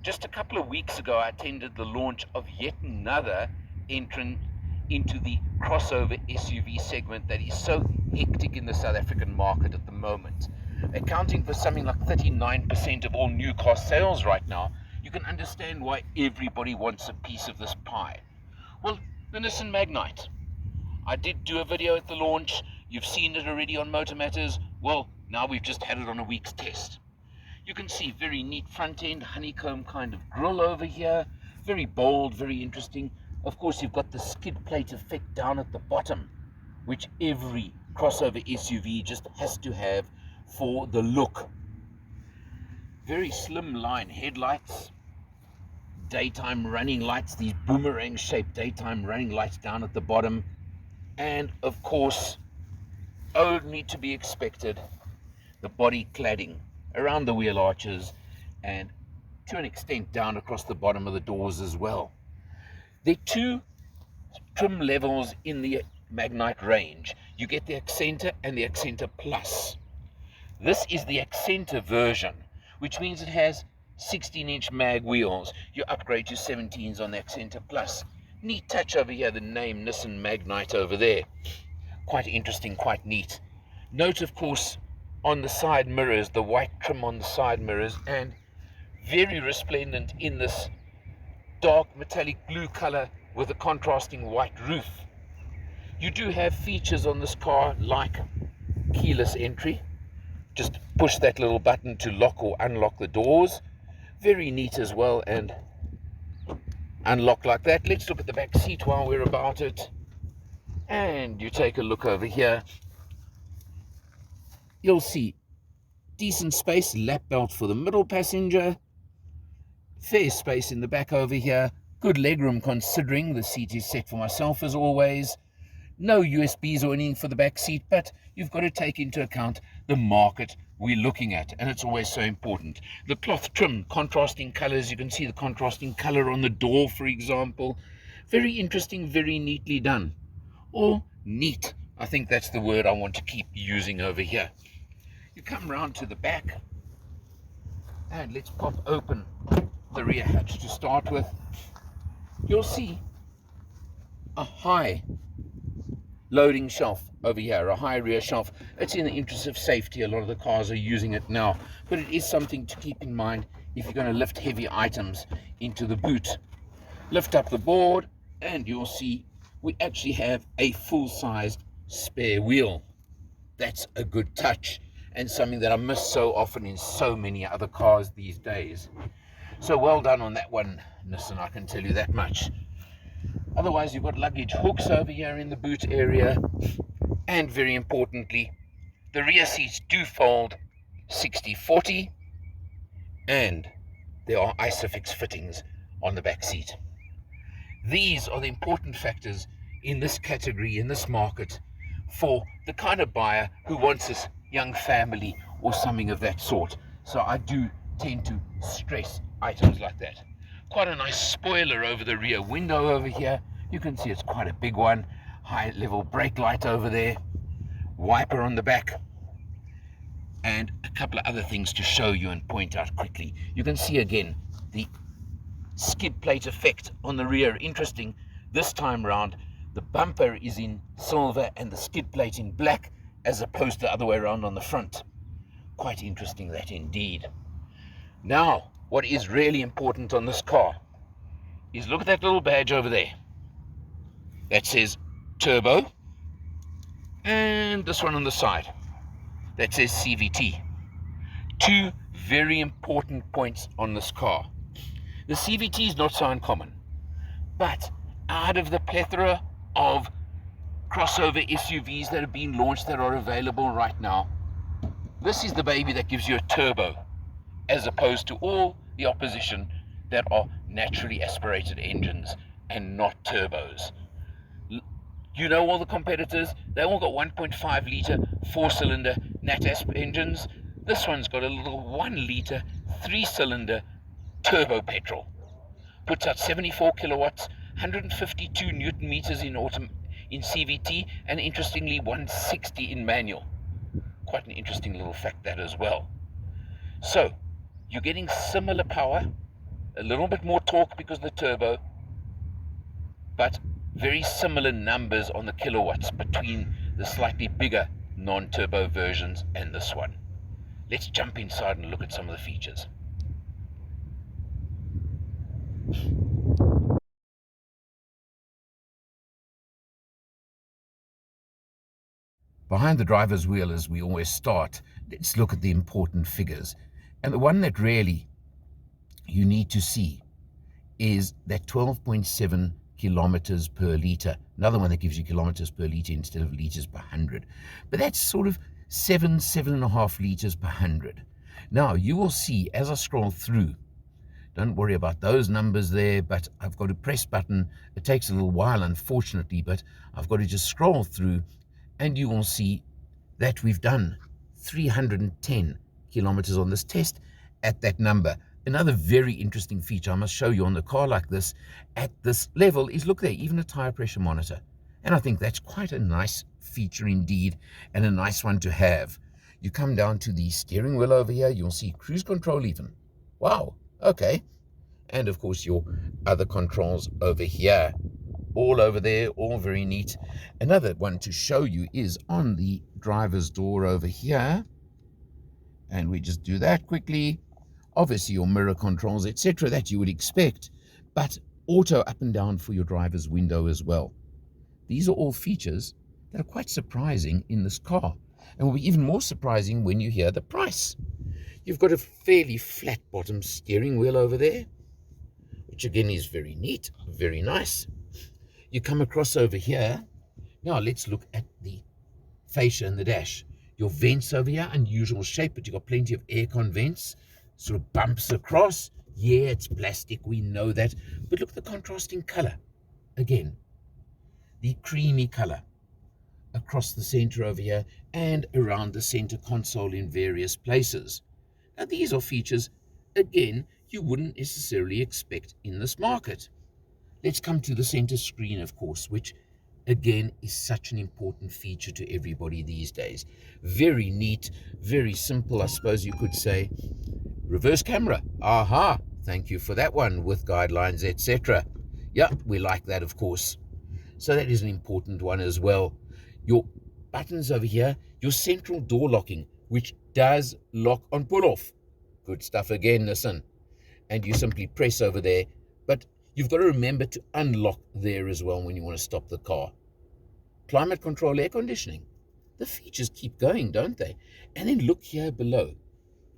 Just a couple of weeks ago, I attended the launch of yet another entrant into the crossover SUV segment that is so hectic in the South African market at the moment. Accounting for something like 39% of all new car sales right now, you can understand why everybody wants a piece of this pie. Well, the Nissan Magnite. I did do a video at the launch. You've seen it already on Motor Matters. Well, now we've just had it on a week's test. You can see very neat front end, honeycomb kind of grille over here. Very bold, very interesting. Of course, you've got the skid plate effect down at the bottom, which every crossover SUV just has to have for the look. Very slim line headlights, daytime running lights, these boomerang shaped daytime running lights down at the bottom. And of course, only to be expected, the body cladding around the wheel arches and to an extent down across the bottom of the doors as well. There are two trim levels in the Magnite range. You get the Accenta and the Accenta Plus. This is the Accenta version, which means it has 16-inch mag wheels. You upgrade to 17s on the Accenta Plus. Neat touch over here, the name Nissan Magnite over there. Quite interesting, quite neat. Note, of course, on the side mirrors, the white trim on the side mirrors, and very resplendent in this dark metallic blue color with a contrasting white roof. You do have features on this car like keyless entry. Just push that little button to lock or unlock the doors. Very neat as well, and unlock like that. Let's look at the back seat while we're about it. And you take a look over here. You'll see decent space, lap belt for the middle passenger, fair space in the back over here, good legroom considering the seat is set for myself as always. No USBs or anything for the back seat, but you've got to take into account the market we're looking at, and it's always so important. The cloth trim, contrasting colors, you can see the contrasting color on the door, for example. Very interesting, very neatly done. Or neat, I think that's the word I want to keep using over here. You come round to the back, and let's pop open the rear hatch to start with. You'll see a high loading shelf over here, a high rear shelf. It's in the interest of safety. A lot of the cars are using it now, but it is something to keep in mind if you're going to lift heavy items into the boot. Lift up the board, and you'll see we actually have a full-sized spare wheel. That's a good touch, and something that I miss so often in so many other cars these days. So well done on that one, Nissan, I can tell you that much. Otherwise, you've got luggage hooks over here in the boot area, and very importantly, the rear seats do fold 60-40, and there are ISOFIX fittings on the back seat. These are the important factors in this category, in this market, for the kind of buyer who wants this young family or something of that sort. So I do tend to stress items like that. Quite a nice spoiler over the rear window over here. You can see it's quite a big one. High level brake light over there. Wiper on the back. And a couple of other things to show you and point out quickly. You can see again the skid plate effect on the rear. Interesting, this time round the bumper is in silver and the skid plate in black, as opposed to the other way around on the front. Quite interesting that indeed. Now, what is really important on this car is look at that little badge over there that says turbo, and this one on the side that says CVT. Two very important points on this car. The CVT is not so uncommon, but out of the plethora of crossover SUVs that have been launched that are available right now, this is the baby that gives you a turbo, as opposed to all the opposition that are naturally aspirated engines and not turbos. You know, all the competitors, they all got 1.5 litre 4-cylinder nat-asp engines. This one's got a little 1 litre 3-cylinder turbo petrol. Puts out 74 kilowatts, 152 newton meters in CVT, and interestingly 160 in manual. Quite an interesting little fact that as well. So you're getting similar power, A little bit more torque because of the turbo, but very similar numbers on the kilowatts between the slightly bigger non-turbo versions and this one. Let's jump inside and look at some of the features. Behind the driver's wheel, as we always start, let's look at the important figures. And the one that really you need to see is that 12.7 kilometers per litre. Another one that gives you kilometers per litre instead of litres per 100. But that's sort of 7.5 litres per 100. Now, you will see as I scroll through, don't worry about those numbers there, but I've got to press button. It takes a little while, unfortunately, but I've got to just scroll through, and you will see that we've done 310 kilometers on this test at that number. Another very interesting feature I must show you on the car like this at this level is, look there, even a tire pressure monitor. And I think that's quite a nice feature indeed, and a nice one to have. You come down to the steering wheel over here, you'll see cruise control even. Wow, okay. And of course your other controls over here. All over there, all very neat. Another one to show you is on the driver's door over here. And we just do that quickly. Obviously your mirror controls, etc., that you would expect, but auto up and down for your driver's window as well. These are all features that are quite surprising in this car, and will be even more surprising when you hear the price. You've got a fairly flat bottom steering wheel over there, which again is very neat, very nice. You come across over here. Now let's look at the fascia and the dash. Your vents over here, unusual shape, but you've got plenty of aircon vents. Sort of bumps across. Yeah, it's plastic, we know that. But look at the contrasting color. Again, the creamy color across the center over here and around the center console in various places. Now these are features, again, you wouldn't necessarily expect in this market. Let's come to the center screen, of course, which again is such an important feature to everybody these days. Very neat, very simple, I suppose you could say. Reverse camera, aha, thank you for that one, with guidelines, etc. Yeah, we like that, of course. So that is an important one as well. Your buttons over here, your central door locking, which does lock on pull off. Good stuff again, Nissan. And you simply press over there, but you've got to remember to unlock there as well when you want to stop the car. Climate control, air conditioning. The features keep going, don't they? And then look here below.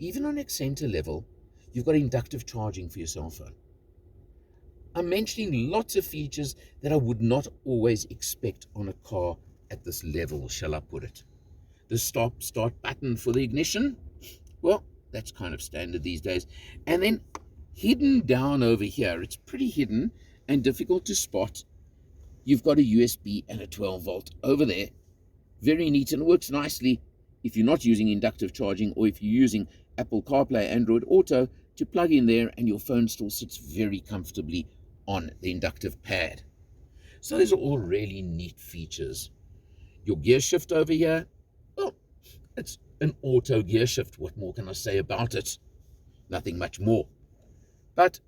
Even on Accenta level, you've got inductive charging for your cell phone. I'm mentioning lots of features that I would not always expect on a car at this level, shall I put it. The start button for the ignition, well, that's kind of standard these days. And then hidden down over here, it's pretty hidden and difficult to spot. You've got a USB and a 12 volt over there. Very neat, and works nicely if you're not using inductive charging, or if you're using Apple CarPlay, Android Auto, to plug in there and your phone still sits very comfortably on the inductive pad. So those are all really neat features. Your gear shift over here, well, it's an auto gear shift. What more can I say about it? Nothing much more. But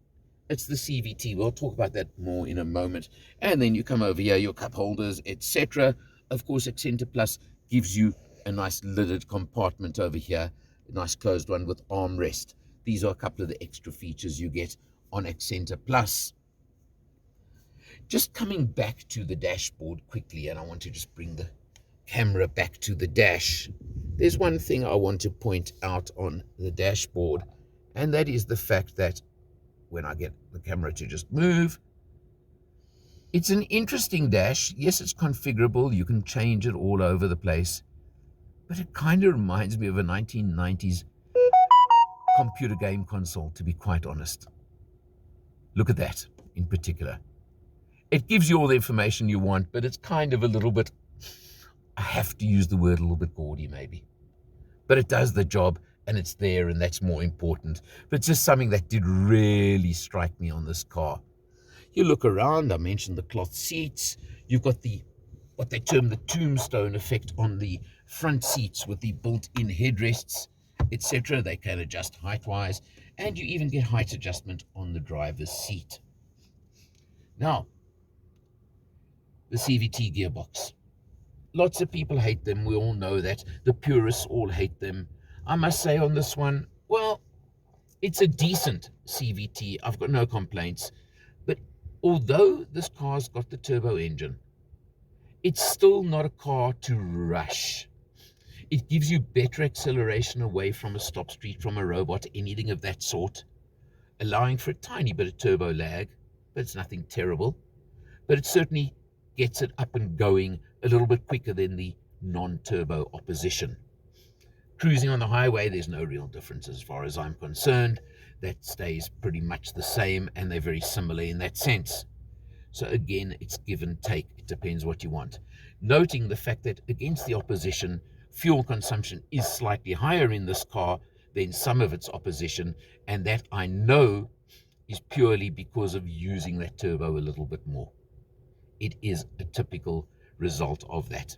it's the CVT. We'll talk about that more in a moment. And then you come over here, your cup holders, etc. Of course, Accenta Plus gives you a nice lidded compartment over here, a nice closed one with armrest. These are a couple of the extra features you get on Accenta Plus. Just coming back to the dashboard quickly, and I want to just bring the camera back to the dash. There's one thing I want to point out on the dashboard, and that is the fact that when I get the camera to just move, it's an interesting dash. Yes, it's configurable. You can change it all over the place. But it kind of reminds me of a 1990s computer game console, to be quite honest. Look at that in particular. It gives you all the information you want, but it's kind of a little bit, I have to use the word a little bit gaudy maybe. But it does the job, and it's there, and that's more important. But it's just something that did really strike me on this car. You look around, I mentioned the cloth seats. You've got the, what they term the tombstone effect on the front seats with the built-in headrests. etc. They can adjust height-wise, and you even get height adjustment on the driver's seat. Now, the CVT gearbox. Lots of people hate them. We all know that. The purists all hate them. I must say on this one, well, it's a decent CVT. I've got no complaints. But although this car's got the turbo engine, it's still not a car to rush. It gives you better acceleration away from a stop street, from a robot, anything of that sort, allowing for a tiny bit of turbo lag, but it's nothing terrible. But it certainly gets it up and going a little bit quicker than the non-turbo opposition. Cruising on the highway, there's no real difference as far as I'm concerned. That stays pretty much the same, and they're very similar in that sense. So again, it's give and take. It depends what you want. Noting the fact that against the opposition, fuel consumption is slightly higher in this car than some of its opposition, and that I know is purely because of using that turbo a little bit more. It is a typical result of that.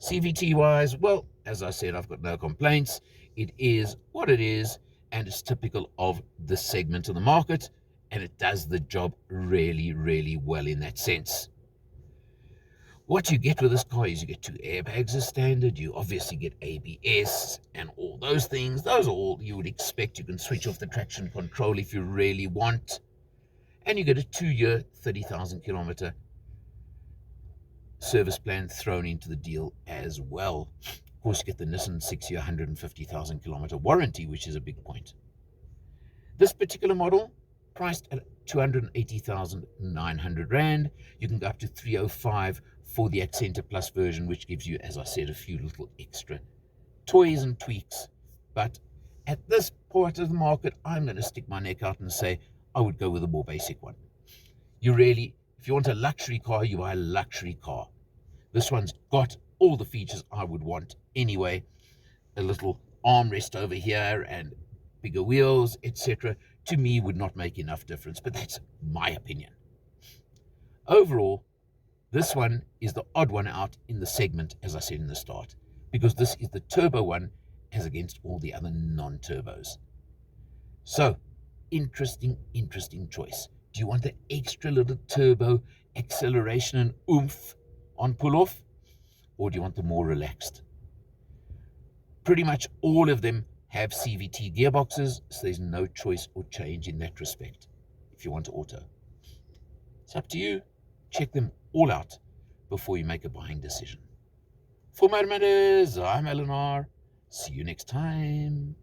CVT wise, well, as I said, I've got no complaints. It is what it is, and it's typical of this segment of the market, and it does the job really, really well in that sense. What you get with this car is you get 2 airbags as standard. You obviously get ABS and all those things. Those are all you would expect. You can switch off the traction control if you really want. And you get a 2-year, 30,000 kilometer service plan thrown into the deal as well. Of course, you get the Nissan 6-year, 150,000 kilometer warranty, which is a big point. This particular model, priced at 280,900 Rand. You can go up to 305 for the Accenta Plus version, which gives you, as I said, a few little extra toys and tweaks. But at this part of the market, I'm going to stick my neck out and say I would go with a more basic one. You really, if you want a luxury car, you buy a luxury car. This one's got all the features I would want anyway. A little armrest over here and bigger wheels, etc. To me would not make enough difference, but that's my opinion. Overall, this one is the odd one out in the segment, as I said in the start, because this is the turbo one as against all the other non-turbos. So, interesting choice. Do you want the extra little turbo acceleration and oomph on pull-off, or do you want the more relaxed? Pretty much all of them have CVT gearboxes, so there's no choice or change in that respect if you want auto. It's up to you. Check them all out before you make a buying decision. For Motor Matters, I'm Eleanor. See you next time.